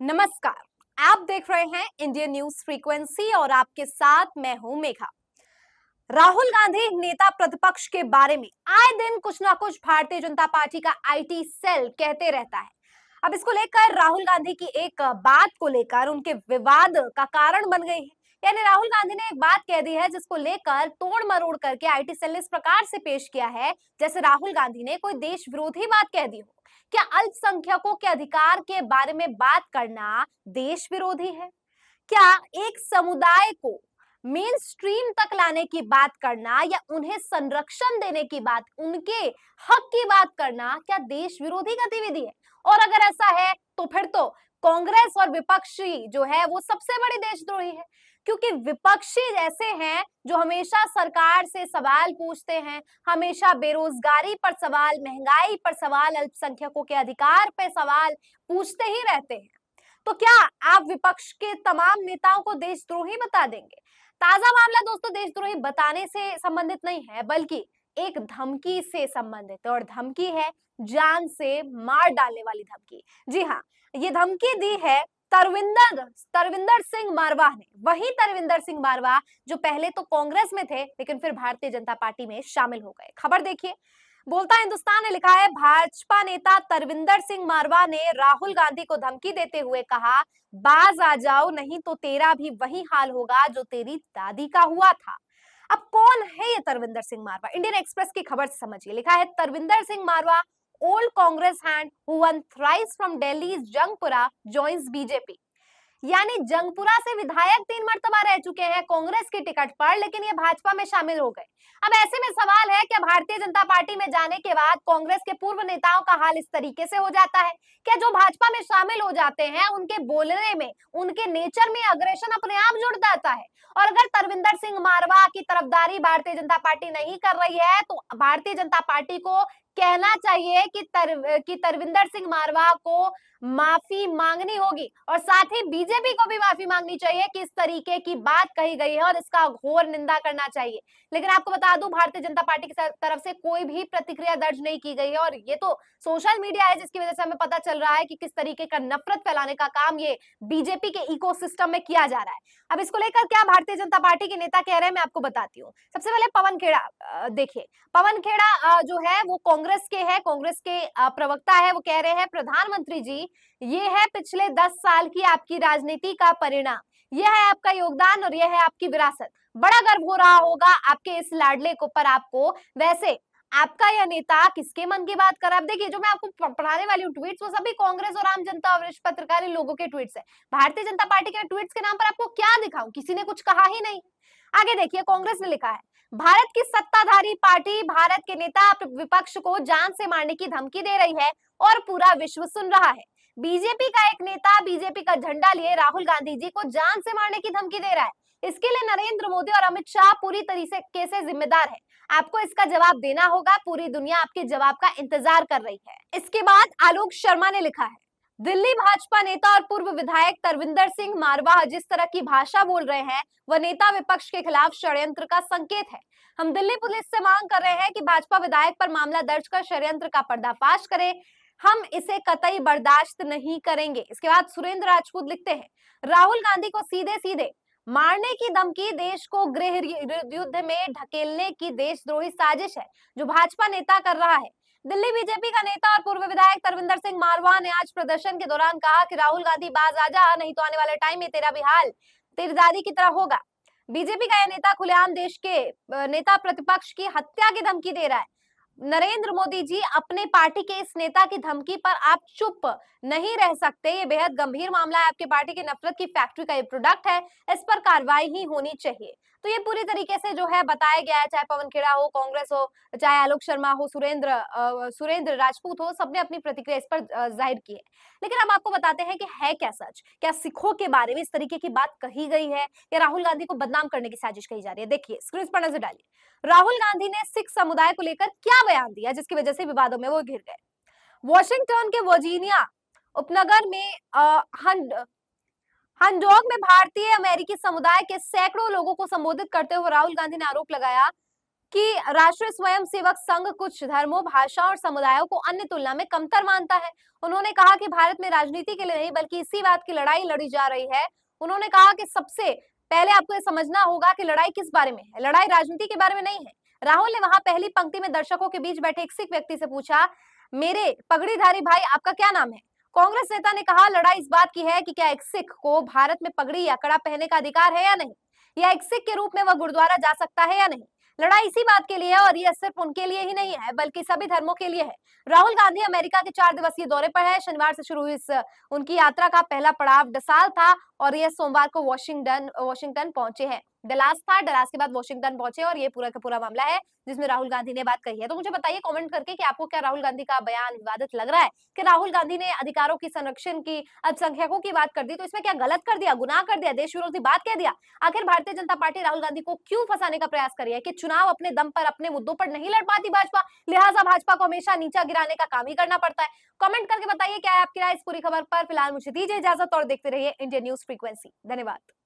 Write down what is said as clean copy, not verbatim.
नमस्कार। आप देख रहे हैं इंडियन न्यूज फ्रीक्वेंसी और आपके साथ मैं हूं मेघा। राहुल गांधी नेता प्रतिपक्ष के बारे में आए दिन कुछ ना कुछ भारतीय जनता पार्टी का आईटी सेल कहते रहता है। अब इसको लेकर राहुल गांधी की एक बात को लेकर उनके विवाद का कारण बन गई है। यानी राहुल गांधी ने एक बात कह दी है जिसको लेकर तोड़ मरोड़ करके आईटी सेल ने इस प्रकार से पेश किया है जैसे राहुल गांधी ने कोई देश विरोधी बात कह दी हो। क्या अल्पसंख्यकों के अधिकार के बारे में बात करना देश विरोधी है? क्या एक समुदाय को मेन स्ट्रीम तक लाने की बात करना या उन्हें संरक्षण देने की बात, उनके हक की बात करना क्या देश विरोधी गतिविधि है? और अगर ऐसा है तो फिर तो कांग्रेस और विपक्षी जो है वो सबसे बड़ी देशद्रोही है, क्योंकि विपक्षी ऐसे हैं जो हमेशा सरकार से सवाल पूछते हैं, हमेशा बेरोजगारी पर सवाल, महंगाई पर सवाल, अल्पसंख्यकों के अधिकार पे सवाल पूछते ही रहते हैं। तो क्या आप विपक्ष के तमाम नेताओं को देशद्रोही बता देंगे? ताजा मामला दोस्तों देशद्रोही बताने से संबंधित नहीं है, बल्कि एक धमकी से संबंधित है, और धमकी है जान से मार डालने वाली धमकी। जी हाँ, ये धमकी दी है तरविंदर तरविंदर सिंह मारवाह ने। वही तरविंदर सिंह मारवाह जो पहले तो कांग्रेस में थे लेकिन फिर भारतीय जनता पार्टी में शामिल हो गए। खबर देखिए। बोलता हिंदुस्तान ने लिखा है, भाजपा नेता तरविंदर सिंह मारवा ने राहुल गांधी को धमकी देते हुए कहा, बाज आ जाओ नहीं तो तेरा भी वही हाल होगा जो तेरी दादी का हुआ था। अब कौन है ये तरविंदर सिंह मारवा? इंडियन एक्सप्रेस की खबर से समझिए। लिखा है, Tarvinder Singh Marwah, old Congress hand who won thrice from Delhi Jangpura joins BJP. यानी जंगपुरा से विधायक 3 मर्तबा रह चुके हैं कांग्रेस की टिकट पर, लेकिन ये भाजपा में शामिल हो गए। अब ऐसे में सवाल है, क्या भारतीय जनता पार्टी में जाने के बाद कांग्रेस के पूर्व नेताओं का हाल इस तरीके से हो जाता है? क्या जो भाजपा में शामिल हो जाते हैं उनके बोलने में, उनके नेचर में अग्रेशन अपने आप जुड़ जाता है? और अगर तरविंदर सिंह मारवा की तरफदारी भारतीय जनता पार्टी नहीं कर रही है तो भारतीय जनता पार्टी को कहना चाहिए कि तरविंदर सिंह मारवा को माफी मांगनी होगी, और साथ ही बीजेपी को भी माफी मांगनी चाहिए कि इस तरीके की बात कही गई है और इसका घोर निंदा करना चाहिए। लेकिन आपको बता दूं, भारतीय जनता पार्टी की तरफ से कोई भी प्रतिक्रिया दर्ज नहीं की गई है, और ये तो सोशल मीडिया है जिसकी वजह से हमें पता चल रहा है कि किस तरीके का नफरत फैलाने का काम ये बीजेपी के इकोसिस्टम में किया जा रहा है। अब इसको लेकर क्या भारतीय जनता पार्टी के नेता कह रहे हैं मैं आपको बताती हूँ। सबसे पहले पवन खेड़ा देखिए। पवन खेड़ा जो है वो कांग्रेस के है, कांग्रेस के प्रवक्ता है। वो कह रहे हैं, प्रधानमंत्री जी, ये है पिछले 10 साल की आपकी राजनीति का परिणाम, यह है आपका योगदान और यह है आपकी विरासत। बड़ा गर्व हो रहा होगा आपके इस लाडले को पर आपको। वैसे आपका यह नेता किसके मन की बात कर रहा है? अब देखिए, जो मैं आपको पढ़ाने वाली हूँ ट्वीट्स, वो सभी कांग्रेस और आम जनता और वरिष्ठ पत्रकार लोगों के ट्वीट्स है। भारतीय जनता पार्टी के ट्वीट्स के नाम पर आपको क्या दिखाऊं? किसी ने कुछ कहा ही नहीं। आगे देखिए, कांग्रेस ने लिखा है, भारत की सत्ताधारी पार्टी भारत के नेता विपक्ष को जान से मारने की धमकी दे रही है और पूरा विश्व सुन रहा है। बीजेपी का एक नेता बीजेपी का झंडा लिए राहुल गांधी जी को जान से मारने की धमकी दे रहा है। इसके लिए नरेंद्र मोदी और अमित शाह पूरी तरीके से जिम्मेदार है। आपको इसका जवाब देना होगा। पूरी दुनिया आपके जवाब का इंतजार कर रही है। इसके बाद आलोक शर्मा ने लिखा है, दिल्ली भाजपा नेता और पूर्व विधायक तरविंदर सिंह मारवाह जिस तरह की भाषा बोल रहे हैं वह नेता विपक्ष के खिलाफ षड्यंत्र का संकेत है। हम दिल्ली पुलिस से मांग कर रहे हैं कि भाजपा विधायक पर मामला दर्ज कर षड्यंत्र का पर्दाफाश करे। हम इसे कतई बर्दाश्त नहीं करेंगे। इसके बाद सुरेंद्र राजपूत लिखते हैं, राहुल गांधी को सीधे सीधे मारने की धमकी देश को गृह युद्ध में ढकेलने की देशद्रोही साजिश है जो भाजपा नेता कर रहा है। दिल्ली बीजेपी का नेता और पूर्व विधायक तरविंदर सिंह मारवाह ने आज प्रदर्शन के दौरान कहा कि राहुल गांधी बाज आ जा, नहीं तो आने वाले टाइम में तेरा भी हाल तेरी दादी की तरह होगा। बीजेपी का यह नेता खुलेआम देश के नेता प्रतिपक्ष की हत्या की धमकी दे रहा है। नरेंद्र मोदी जी, अपने पार्टी के इस नेता की धमकी पर आप चुप नहीं रह सकते। ये बेहद गंभीर मामला है। आपकी पार्टी की नफरत की फैक्ट्री का ये प्रोडक्ट है। इस पर कार्रवाई ही होनी चाहिए। तो ये पूरी तरीके से जो है बताया गया है, चाहे पवन खेड़ा हो, कांग्रेस हो, चाहे आलोक शर्मा हो, सुरेंद्र राजपूत हो, सबने अपनी प्रतिक्रिया इस पर जाहिर की है। लेकिन हम आपको बताते हैं कि है क्या सच? क्या सिखों के बारे में इस तरीके की बात कही गई है या राहुल गांधी को बदनाम करने की साजिश कही जा रही है? देखिए, स्क्रीन पर नजर डालिए। राहुल गांधी ने सिख समुदाय को लेकर क्या बयान दिया जिसकी वजह से विवादों में वो घिर गए? वॉशिंगटन के वर्जीनिया उपनगर में हंडोग में भारतीय अमेरिकी समुदाय के सैकड़ों लोगों को संबोधित करते हुए राहुल गांधी ने आरोप लगाया कि राष्ट्रीय स्वयंसेवक संघ कुछ धर्मों, भाषा और समुदायों को अन्य तुलना में कमतर मानता है। उन्होंने कहा कि भारत में राजनीति के लिए नहीं बल्कि इसी बात की लड़ाई लड़ी जा रही है। उन्होंने कहा कि सबसे पहले आपको ये समझना होगा कि लड़ाई किस बारे में है, लड़ाई राजनीति के बारे में नहीं है। राहुल ने वहां पहली पंक्ति में दर्शकों के बीच बैठे एक सिख व्यक्ति से पूछा, मेरे पगड़ीधारी भाई आपका क्या नाम है? कांग्रेस नेता ने कहा, लड़ाई इस बात की है कि क्या एक सिख को भारत में पगड़ी या कड़ा पहनने का अधिकार है या नहीं, या एक सिख के रूप में वह गुरुद्वारा जा सकता है या नहीं। लड़ाई इसी बात के लिए है और यह सिर्फ उनके लिए ही नहीं है बल्कि सभी धर्मों के लिए है। राहुल गांधी अमेरिका के 4 दिवसीय दौरे पर है। शनिवार से शुरू हुई इस उनकी यात्रा का पहला पड़ाव डसाल था और यह सोमवार को वॉशिंगटन पहुंचे हैं। डलास था, डलास के बाद वॉशिंगटन पहुंचे और ये पूरा का पूरा मामला है जिसमें राहुल गांधी ने बात कही है। तो मुझे बताइए कमेंट करके कि आपको क्या राहुल गांधी का बयान विवादित लग रहा है कि राहुल गांधी ने अधिकारों की संरक्षण की, अल्पसंख्यकों की बात कर दी, तो इसमें क्या गलत कर दिया, गुनाह कर दिया, देश विरोधी बात कह दिया? आखिर भारतीय जनता पार्टी राहुल गांधी को क्यों फंसाने का प्रयास कर रही है कि चुनाव अपने दम पर, अपने मुद्दों पर नहीं लड़ पाती भाजपा, लिहाजा भाजपा को हमेशा नीचा गिराने का काम ही करना पड़ता है? कमेंट करके बताइए क्या है आपकी राय इस पूरी खबर पर। फिलहाल मुझे दीजिए इजाजत और देखते रहिए इंडियन न्यूज फ्रीक्वेंसी। धन्यवाद।